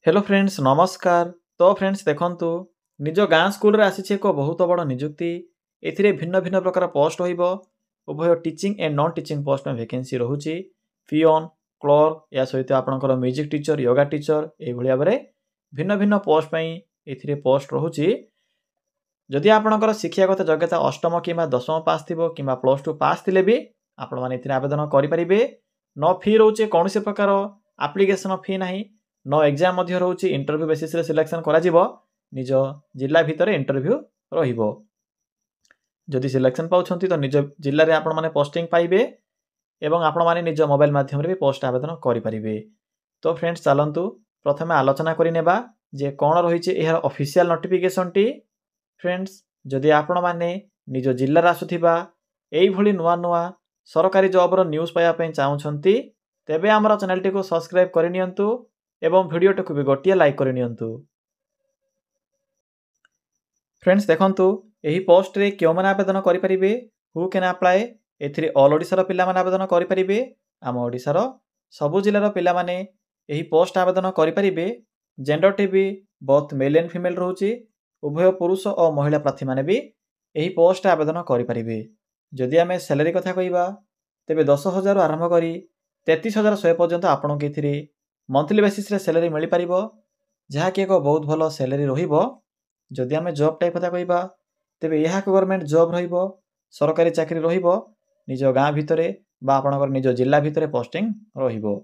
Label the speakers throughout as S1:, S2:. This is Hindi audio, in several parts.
S1: हेलो फ्रेंड्स नमस्कार। तो फ्रेंड्स देखंतु निज गाँ स्कूल रे आसी एक बहुत बड़ निजुक्ति एथिरे भिन्न भिन्न प्रकार पोस्ट होइबो। उभय teaching and non teaching post में वैकेंसी रहुची। पियोन क्लर्क या सहित आपनकर म्यूजिक टीचर योगा टीचर ए भलिया बरे भिन्न भिन्न पोस्ट पई एथिरे पोस्ट रहुची। जदि आपनकर शिक्षागत योग्यता अष्टम किंबा दशम पास थिबो किंबा प्लस 2 पास थिले भी आपण माने एथिरे आवेदन करि परिबे। नो फी रहउचे कोनोसी प्रकार एप्लीकेशन फी नाही। नो एग्जाम मध्य रहउची इंटरव्यू बेसिस रे सिलेक्शन करा जिवो। निज जिल्ला भितर इंटरव्यू रहिबो। जदि सिलेक्शन पाउछंती तो निज जिल्ला रे आपण माने पोस्टिंग पाइबे एवं आपण माने निज मोबाइल माध्यम रे भी पोस्ट आवेदन करि परिबे। तो फ्रेंड्स चलंतु प्रथमे आलोचना करि नेबा जे कोन रहिचे एहार ऑफिशियल नोटिफिकेशन टी। फ्रेंड्स जदि आपण माने निज जिल्ला रे आसुथिबा एई भली नुवा नुवा सरकारी जॉब रो न्यूज़ पाया पई चाहुछंती तेबे हमर चैनल टी को सब्सक्राइब करि नियंतु एवं वीडियो टी को भी गोटिया लाइक करि नियंतु। फ्रेंड्स देखंतु एही पोस्ट रे केउ माने आवेदन करि परिबे हु कैन अप्लाई एथिरे ऑल ओडिसा रो पिला माने आवेदन करि परिबे। आम ओडिसा रो सबु जिल्ला रो पिला माने एही पोस्ट आवेदन करि परिबे। जेंडर टी भी बोथ मेल एंड फीमेल रहउची। उभय पुरुष और महिला प्रार्थी माने भी एही पोस्ट आवेदन करि परिबे। जदि आमे सैलरी कथा कहिबा तेबे 10,000 आरंभ करी 33,100 पर्यंत आपन के एथिरे मंथली बेसिस रे सैलरी मिलि परिबो, जहा कि एक बहुत भलो सैलरी रहिबो। जदि आमे जॉब टाइप कथा कहिबा तेबे यहा गवर्नमेंट जॉब रहिबो, सरकारी चाकरी रहिबो, निज गाँ भितरे बा आपनकर निज जिल्ला भितरे पोस्टिंग रहिबो।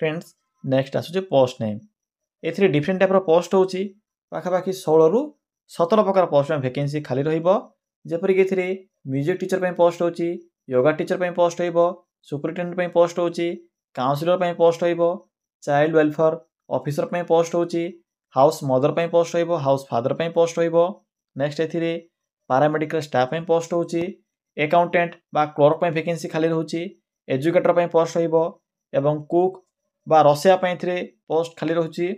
S1: फ्रेंड्स नेक्स्ट आसुचे पोस्ट नेम। एथिरे डिफरेंट टाइप रो पोस्ट होची पाखा पाखी 16 रु 17 प्रकार पोस्ट में वैकेंसी खाली रहिबो। जेपरि कि एथिरे म्यूजिक टीचर पई पोस्ट होची, योगा टीचर पई पोस्ट होइबो, सुपरिटेंडेंट पई पोस्ट होची, काउंसलर पई पोस्ट होइबो, चाइल्ड वेलफेयर ऑफिसर पई पोस्ट होची, हाउस मदर पई पोस्ट होइबो, हाउस फादर पई पोस्ट होइबो। नेक्स्ट एथिरे पैरामेडिकल स्टाफ पई पोस्ट होची, अकाउंटेंट बा क्लर्क पई वैकेंसी खाली रहउची, एजुकेटर पई पोस्ट होइबो एवं कुक बा रसिया पई एथिरे पोस्ट खाली रहउची।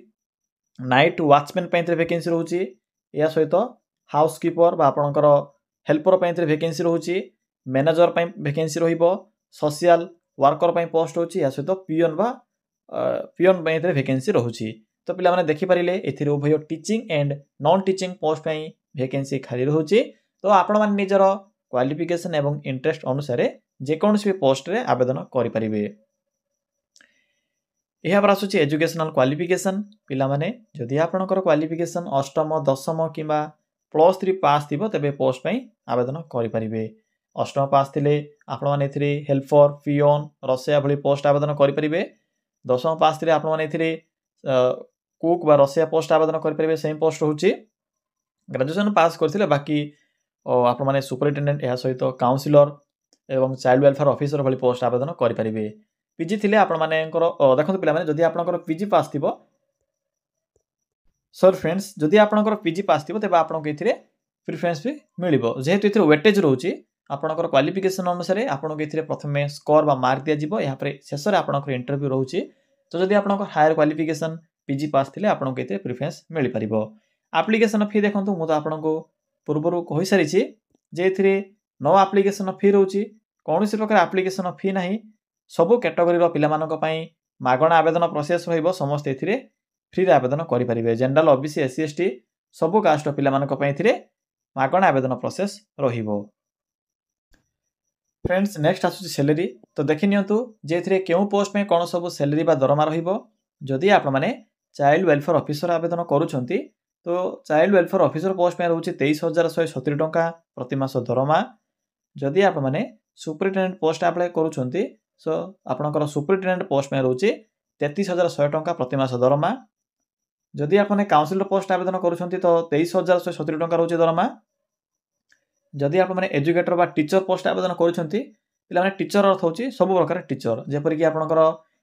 S1: नाइट वॉचमैन पई एथिरे वैकेंसी रहउची। या सहित हाउसकीपर बा आपनकर हेल्पर पई एथिरे वैकेंसी रहउची। मैनेजर पई वैकेंसी रहिबो, सोशल वर्कर पई पोस्ट होची। या सहित पियोन बा पियोन पई एथिरे वैकेंसी रहउची। तो पिला माने देखि परिले एथिरे उभय teaching and non teaching post पई वैकेंसी खाली रहउची। तो आपण माने निजर क्वालिफिकेशन एवं इंटरेस्ट अनुसार जे कोनोसी पोस्ट रे आवेदन करि परिबे। यह पर आसुची एजुकेशनल क्वालिफिकेशन। पिला माने जदि आपनकर क्वालिफिकेशन अष्टम दशम किंबा प्लस 3 पास थिबो तेबे पोस्ट पई आवेदन करि परिबे। अष्टम पास थिले आपण माने एथिरे हेल्पर पियोन रसिया भली पोस्ट आवेदन करि परिबे। दशम पास थिले आपण माने एथिरे कुक बा रसिया पोस्ट आवेदन करि परिबे। सेम पोस्ट होची। ग्रेजुएशन पास करथिले बाकी आपण माने सुपरिटेंडेंट या सहित काउंसलर एवं चाइल्ड वेलफेयर ऑफिसर भली पोस्ट आवेदन करि परिबे। पीजी थिले आपण मानेकर देखंतु पिला माने जदि आपनकर पीजी पास थिबो सर फ्रेंड्स जदि आपनकर पीजी पास थिबो तेबा आपन के एथिरे प्रेफरेंस भी मिलिबो। जेहेतु एथिरे वेटेज रहउची आपनकर क्वालिफिकेशन अनुसार आपन के एथिरे प्रथमे स्कोर बा मार्क दिया जिवो। या पर शेष रे आपनकर इंटरव्यू रहउची। तो जदि आपनकर हायर क्वालिफिकेशन पीजी पास थिले आपन के एथिरे प्रेफरेंस मिलि परिबो। एप्लीकेशन फी देखंतु मु तो आपनको पूर्वरु कहि सारिछि जे एथिरे नो एप्लीकेशन फी रहउची। कोनोसी प्रकार एप्लीकेशन फी नाही। सबु कैटेगरी रो पिला मानक पई मागणा आवेदन प्रोसेस रहिबो। समस्त एथिरे फ्री रे आवेदन करि परिबे। जनरल ओबीसी एससी एसटी सबु कास्ट रो पिला मानक पई एथिरे मागणा आवेदन प्रोसेस रहिबो। फ्रेंड्स नेक्स्ट आसुची सैलरी। तो देखि नियंतु जे एथिरे केउ पोस्ट में कोन सबु सैलरी बा दरमा रहिबो। जदि आपण माने चाइल्ड वेलफेयर ऑफिसर आवेदन करूछंती तो चाइल्ड वेलफेयर ऑफिसर पोस्ट में रहउची 23,170 टंका प्रति मास दरमा। जदि आपण माने सुपरिटेंडेंट पोस्ट अप्लाई करूछंती सो आपनकर सुपरिटेंडेंट पोस्ट में रहउची 33,100 टंका प्रति मास दरमा। जदि आपने काउंसिलर पोस्ट आवेदन करूछंती तो 23,170 टंका रहउची दरमा। जदि आपण माने एजुकेटर बा टीचर पोस्ट आवेदन करूछंती पिला माने टीचर अर्थ होची सब प्रकार टीचर जेपरि कि आपनकर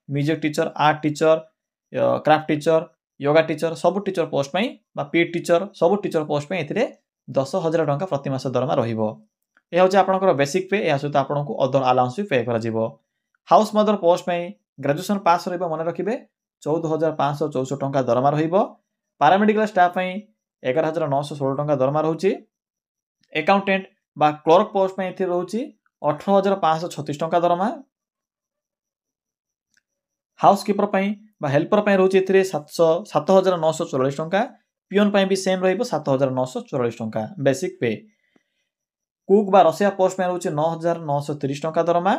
S1: music teacher art teacher craft teacher yoga teacher सब टीचर पोस्ट पई बा पी टीचर सब टीचर पोस्ट पई एथिरे 10,000 टंका प्रति मास दरमा रहिबो। ए होची आपनकर बेसिक पे। या सहित आपनको अदर अलाउंस भी पे करा जिवो। हाउस मदर पोस्ट में ग्रेजुएशन पास रहिबो मन रखिबे 14,564 टंका दरमा रहिबो। पैरामेडिकल स्टाफ में 11,916 टंका दरमा रहउची। अकाउंटेंट बा क्लर्क पोस्ट में एथि रहउची 18,536 टंका दरमा। हाउसकीपर पई बा हेल्पर पे रोचे एथिरे 7944 टंका पियोन पे भी सेम रहिबो 7944 टंका बेसिक पे कुक बा रसिया पोस्ट पे रोचे 9930 टंका दरमा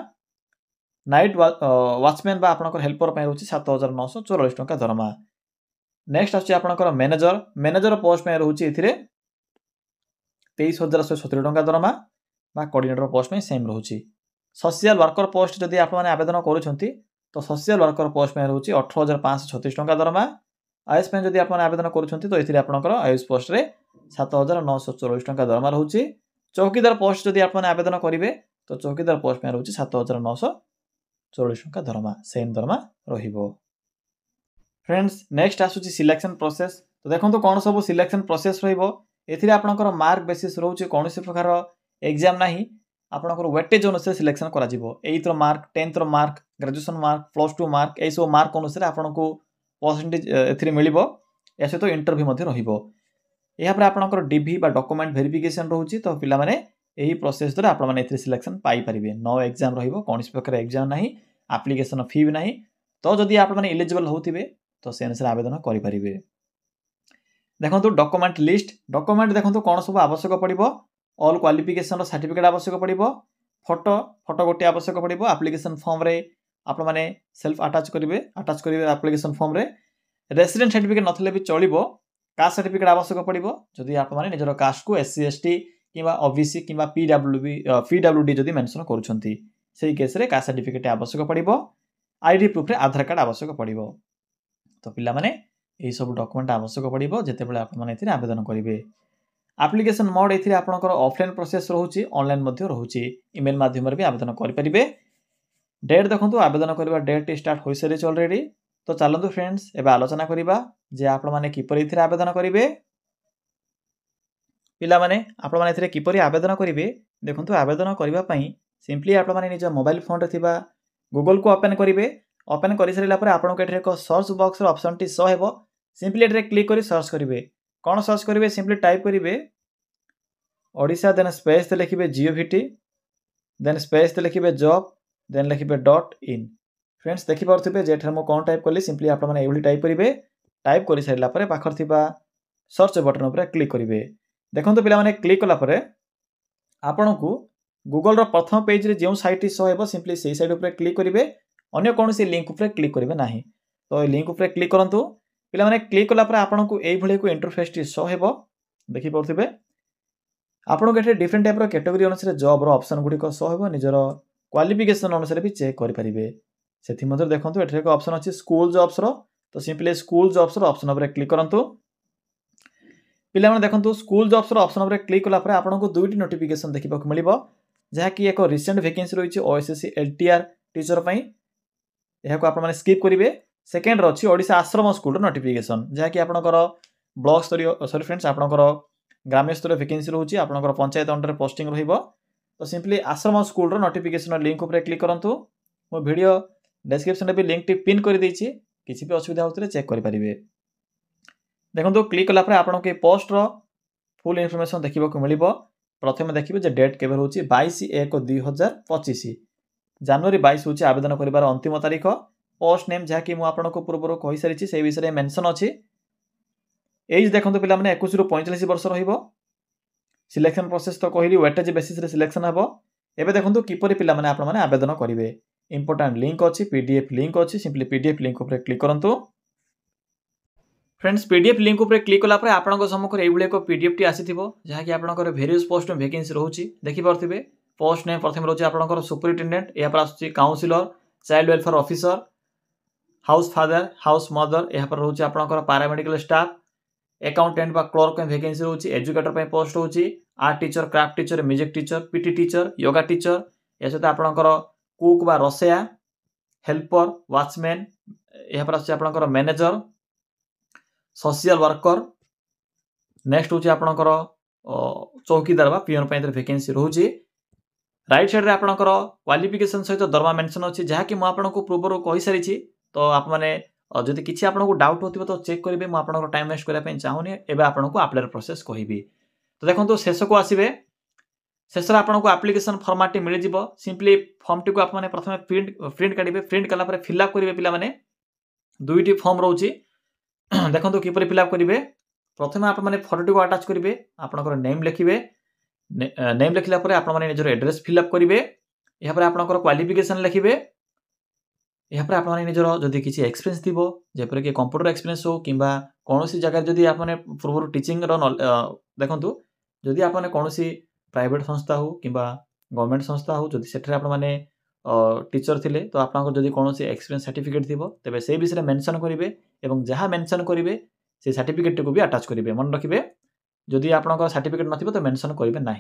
S1: नाइट वाचमैन बा आपनकर हेल्पर पे रोचे 7944 टंका दरमा नेक्स्ट आछी आपनकर मैनेजर पोस्ट पे रोचे एथिरे 23170 टंका दरमा बा कोऑर्डिनेटर पोस्ट में सेम रोचे सोशल वर्कर पोस्ट जदि आप माने आवेदन करूछंती तो सोशल वर्कर पोस्ट में रोचे 18536 टंका दरमा आयुष पे जदि आप माने आवेदन करूछंती तो एथिरे आपनकर आयुष पोस्ट रे 7944 टंका दरमा रहउची चौकीदार पोस्ट जदि आप माने आवेदन करिवे तो चौकीदार पोस्ट में रोचे 7944 टंका दरमा सेम दरमा रहिबो फ्रेंड्स नेक्स्ट आसुची सिलेक्शन प्रोसेस तो देखंतु कोन सब सिलेक्शन प्रोसेस रहिबो एथिरे आपनकर मार्क बेसिस रहउची कोनोसी प्रकार एग्जाम नाही आपनकर वेटेज अनुसार सिलेक्शन करा जिवो 8th mark 10th mark graduation mark plus 2 mark ए सब मार्क अनुसार आपनको परसेंटेज एथिरे मिलिबो एसे तो इंटरव्यू मध्ये रहिबो एहा पर आपनकर डीवी बा डॉक्यूमेंट वेरिफिकेशन रहउची तो पिला माने एही प्रोसेस द्वारा आपण माने एथिरे सिलेक्शन पाई परिबे नो एग्जाम रहिबो कोनोसी प्रकार एग्जाम नाही एप्लीकेशन फी भी नाही तो जदि आप माने एलिजिबल होथिबे तो से अनुसार आवेदन करि परिबे देखंतु डॉक्यूमेंट लिस्ट डॉक्यूमेंट देखंतु कोन सब आवश्यक पड़िबो ऑल क्वालिफिकेशन सर्टिफिकेट आवश्यक पड़िबो फोटो गोटे आवश्यक पड़िबो एप्लीकेशन फॉर्म रे आपण माने सेल्फ अटैच करिवे एप्लीकेशन फॉर्म रे रेसिडेंट सर्टिफिकेट नथले भी चलिबो कास्ट सर्टिफिकेट आवश्यक पड़िबो जदि आप माने निजर कास्ट को एससी एसटी किबा ओबीसी किबा पीडब्ल्यूडी जदि मेंशन करूछंती सेही केस रे कास्ट सर्टिफिकेट आवश्यक पड़िबो आईडी प्रूफ रे आधार कार्ड आवश्यक पड़िबो तो पिला माने एही सब डॉक्यूमेंट आवश्यक पड़िबो जेते बेले आपण माने एथिरे आवेदन करिवे एप्लीकेशन मोड एथिरे आपनकर ऑफलाइन प्रोसेस रहउची ऑनलाइन मध्ये रहउची ईमेल माध्यम रे भी आवेदन करि परिबे डेट देखंतु आवेदन करबा डेट स्टार्ट होई सरे ऑलरेडी तो चलंतु फ्रेंड्स एबा आलोचना करिबा जे आपण माने किपरि एथिरे आवेदन करिवे पिला माने आपण माने एथिरे किपरि आवेदन करिवे देखंतु आवेदन करिबा पई सिंपली आपण माने निज मोबाइल फोन रे थिबा गूगल को ओपन करिवे ओपन करि सरिला पर आपण को एथिरे एक सर्च बॉक्स रो ऑप्शन टी शो हेबो सिंपली एथिरे क्लिक करि सर्च करिवे कोन सर्च करिवे सिंपली टाइप करिवे ओडिशा देन स्पेस ते लिखिबे जीओवीटी देन स्पेस ते लिखिबे जॉब देन लिखिबे .in फ्रेंड्स देखि परथिबे जेठर मो कोन टाइप करली सिंपली आपण माने एवली टाइप करिवे टाइप करि सरिला परे पाखर थिबा सर्च बटन ऊपर क्लिक करिवे देखंतु पिला माने क्लिक कला परे आपण को गूगल रो प्रथम पेज रे जेउ साइट शो हेबो सिंपली सेही साइट ऊपर क्लिक करिवे अन्य कोनोसी लिंक ऊपर क्लिक करिवे नाही तो लिंक ऊपर क्लिक करंतु पिला माने क्लिक कला परे आपण को एई भले को इंटरफेस टी शो हेबो देखि परथिबे आपण के डिफरेंट टाइप रो कैटेगरी अनुसार जॉब रो ऑप्शन गुडी को शो हेबो निजर क्वालिफिकेशन अनुसार भी चेक करि परिबे सेथि मध्ये देखंतु एठरे को ऑप्शन अछि स्कूल जॉब्स रो तो सिंपली स्कूल जॉब्स रो ऑप्शन ऊपर क्लिक करंतु पिला माने देखंतु स्कूल जॉब्स रो ऑप्शन ऊपर क्लिक कला परे आपण को दुईटी नोटिफिकेशन देखिबा को मिलिबो जहा कि एक रिसेंट वैकेंसी रहिछि ओएसएससी एलटीआर टीचर पई एहा को आपण माने स्किप करिवे सेकंड रो अछि ओडिसा आश्रम स्कूल रो नोटिफिकेशन जहा कि आपणकर ब्लॉक स्तरीय सॉरी फ्रेंड्स आपणकर ग्राम्य स्तरीय वैकेंसी रहउछि आपणकर पंचायत अंडर पोस्टिंग रहिबो तो सिंपली आश्रम स्कूल रो नोटिफिकेशन लिंक ऊपर क्लिक करंतु मो वीडियो डिस्क्रिप्शन रे भी लिंक टी पिन कर देछि किछि भी असुविधा होतले चेक करि परिबे देखंतु क्लिक कला पर आपन के पोस्ट रो फुल इंफॉर्मेशन देखिबो को मिलिबो प्रथमे देखिबे जे डेट केबे रहउछि 22/1/2025 जनवरी 22 होछि आवेदन करिवार अंतिम तारीख पोस्ट नेम जहा कि मु आपन को पूर्व कहि सरिछि से विषय मेंशन अछि एज देखंतु पिला माने 21 रु 45 वर्ष रहिबो सिलेक्शन प्रोसेस तो कहली वेटेज बेसिस रे सिलेक्शन हबो एबे देखंतु किपरि पिला माने आपन माने आवेदन करिवे इंपोर्टेंट लिंक अछि पीडीएफ लिंक अछि सिंपली पीडीएफ लिंक ऊपर क्लिक करंतु फ्रेंड्स पीडीएफ लिंक ऊपर क्लिक कला पर आपन को सम्मुख एइबले को पीडीएफ टी आसीथिबो जहा कि आपन को वेरियस पोस्ट में वैकेंसी रहउछि देखि परथिबे पोस्ट नेम प्रथम रहउछि आपन को सुपरिटेंडेंट या पर आछि counsellor child welfare officer house father house mother या पर रहउछि आपन को पैरामेडिकल स्टाफ अकाउंटेंट बा क्लर्क में वैकेंसी रहउछि एजुकेटर पे पोस्ट रहउछि art teacher craft teacher music teacher PT teacher yoga teacher या सहित आपन को कुक बा रसेया हेल्पर वॉचमैन या पर आछि आपन को मैनेजर सोशल वर्कर नेक्स्ट होछि आपन को चौकीदार बा पियन पे वैकेंसी रहउछि राइट साइड रे आपन को क्वालिफिकेशन सहित दरमा मेंशन अछि जहा कि म आपन को पूर्व कहि सारिछि तो आप माने जदि किछि आपन को डाउट होतिबो तो चेक करिवे म आपन को टाइम वेस्ट करै पे चाहूनी एबे आपन को अप्लाई प्रोसेस कहिबी तो देखंतु शेष को आसीबे शेष रे आपन को एप्लीकेशन फॉर्मेट मिलि जिवो सिंपली फॉर्म टी को आप माने प्रथमे प्रिंट करिवे प्रिंट कला पर फिल अप करिवे पिला माने दुईटी फॉर्म रोचे देखो किपर फिलअप करेंगे प्रथम आप फटोटी को आटाच करेंगे आपंकर नेम लिखे नेम लिखला आपने निजर एड्रेस फिलअप करेंगे यहाँ आपंकर क्वालिफिकेशन लिखे यहाँ आपने निजर जदि किसी एक्सपीरियंस थी जपर कि कंप्यूटर एक्सपीरियंस हो कि कौन जगह जदि आपने पूर्व टीचिंग देखु जदि आपने कौन प्राइवेट संस्था हो कि गवर्नमेंट संस्था हो जदि से आपने टीचर थिले तो आपको जदि कौन एक्सपीरियंस सर्टिफिकेट थी तेज से विषय मेंशन करेंगे और जहाँ मेंशन करेंगे से सर्टिफिकेट को भी अटाच करेंगे मन रखिए जदि आपंकर सर्टिफिकेट नथिबो तो मेंशन करेंगे ना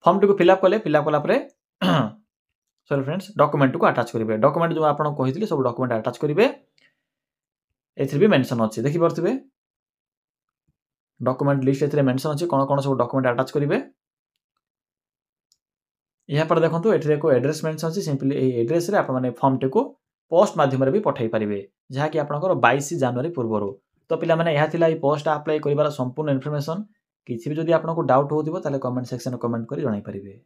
S1: फॉर्म टी को फिलअप कले फिलअप कलापर सॉरी फ्रेंड्स डॉक्यूमेंट को अटाच करेंगे डॉक्यूमेंट जो आपको कही सब डॉक्यूमेंट अटाच करेंगे एथि भी मेंशन अच्छे देखि पारे डॉक्यूमेंट लिस्ट एथि मेंशन अच्छे कौन कौन सब डॉक्यूमेंट अटाच करेंगे यहाँ पर देखो ये एक एड्रेस मेंशन अच्छी सिंपली एड्रेस रे आपने फॉर्म टी को पोस्ट माध्यम भी पठाई पारे जहाँकि आपंकर 22 जनवरी पूर्व तो पिला माने यह थिला पोस्ट अप्लाई कर संपूर्ण इनफॉरमेशन किसी भी जदि आपको डाउट हो कमेंट सेक्शन कमेंट कर जणाई पारे।